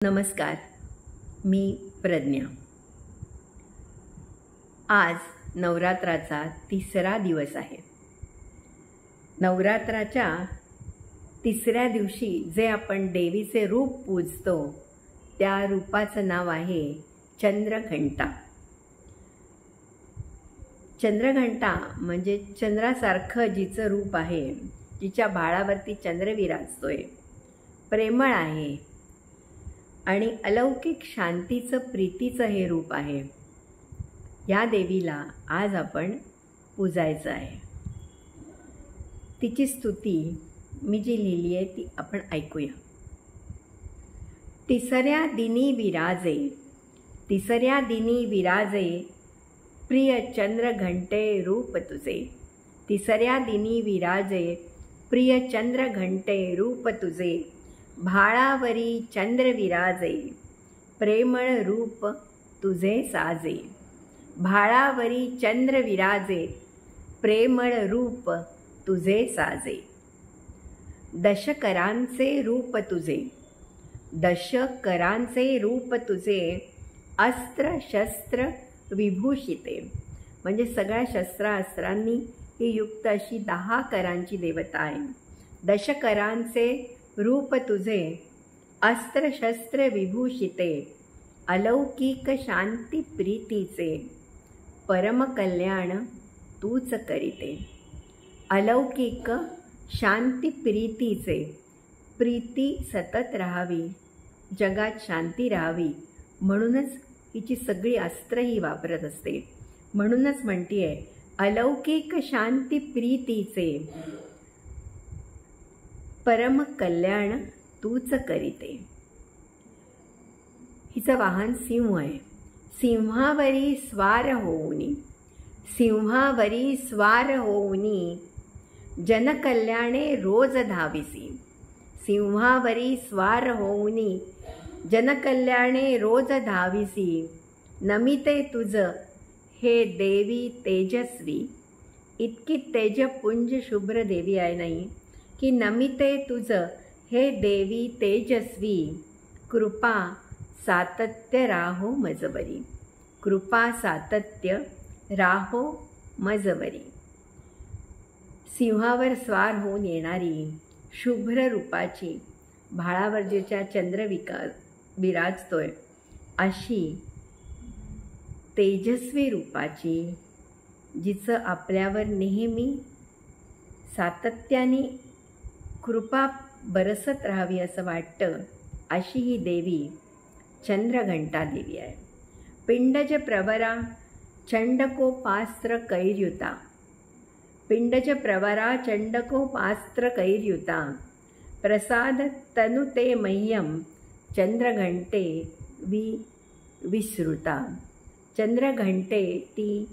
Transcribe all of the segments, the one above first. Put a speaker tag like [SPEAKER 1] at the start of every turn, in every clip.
[SPEAKER 1] नमस्कार, मी प्रज्ञा। आज नवरात्राचा तिसरा दिवस आहे। नवरात्राच्या तिसऱ्या दिवशी जे आपण देवीचे रूप पूजतो त्या रूपाचं नाव आहे चंद्रघंटा। चंद्रघंटा म्हणजे चंद्रासारखं जिचं रूप आहे, जिच्या भाळावरती चंद्र विराजतोय, प्रेमळ आहे आणि अलौकिक शांतीचं प्रीतीचं हे रूप आहे। या देवीला आज आपण पूजायचं आहे। तिची स्तुती मी जी लिहिली आहे ती आपण ऐकूया। तिसऱ्या दिनी विराजे, तिसऱ्या दिनी विराजे, प्रिय चंद्रघंटे रूप तुझे। तिसऱ्या दिनी विराजे, प्रिय चंद्रघंटे रूप तुझे। भाळावरी चंद्र विराजे, प्रेमळ रूप तुझे साजे। भाळावरी चंद्र विराजे, प्रेमळ रूप तुझे साजे। दशकरांचे रूप तुझे, दशकरांचे रूप तुझे। अस्त्र शस्त्र विभूषिते, म्हणजे सगळ्या शस्त्रास्त्रांनी ही युक्त अशी 10 करांची देवता आहे। दशकरांचे रूप तुझे, अस्त्र शस्त्र विभूषिते। अलौकिक शांती प्रीतीचे, परम कल्याण तूच करीते। अलौकिक शांती प्रीतीचे, प्रीती सतत राहावी, जगात शांती राहावी, म्हणूनच हिची सगळी अस्त्र ही वापरत असते। म्हणूनच म्हणतीये अलौकिक शांती प्रीतीचे, परम कल्याण तूच करीते। हिचं वाहन सिंह आहे। सिंहावरी स्वार होऊनी, सिंहावरी स्वार होऊनी, जनकल्याणे रोज धाविसी। सिंहावरी स्वार होऊनी, जनकल्याणे रोज धाविसी। नमिते तुझ हे देवी तेजस्वी, इतकी तेजपुंज शुभ्र देवी आहे नाही की नमिते तुझ हे देवी तेजस्वी। कृपा सातत्य राहो मजबरी, कृपा सातत्य राहो मजबरी। सिंहावर स्वार होऊन येणारी शुभ्र रूपाची, भाळावर जिच्या चंद्र विराजतोय अशी तेजस्वी रूपाची, जिचं आपल्यावर नेहमी सातत्याने कृपा बरसत राहावी असं वाटतं, अशी ही देवी चंद्रघंटा देवी आहे। पिंडज प्रवरा चंडकोपास्त्र कैर्युता, पिंडज प्रवरा चंडकोपास्त्र कैर्युता। प्रसाद तनुते मह्यम चंद्रघंटे विश्रुता, चंद्रघंटे ती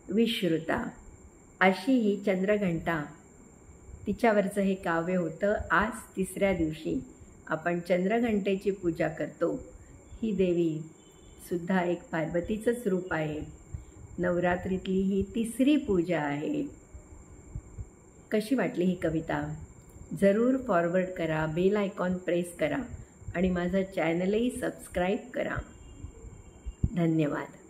[SPEAKER 1] विश्रुता। अशी ही चंद्रघंटा, तिच्यावरचं हे काव्य होतं। आज तिसऱ्या दिवशी आपण चंद्रघंटेची पूजा करतो। ही देवी सुद्धा एक पार्वतीचंच रूप आहे। नवरात्रीतली ही तिसरी पूजा आहे। कशी वाटली ही कविता? जरूर फॉरवर्ड करा, बेल आयकॉन प्रेस करा आणि माझा चॅनलही सबस्क्राईब करा। धन्यवाद।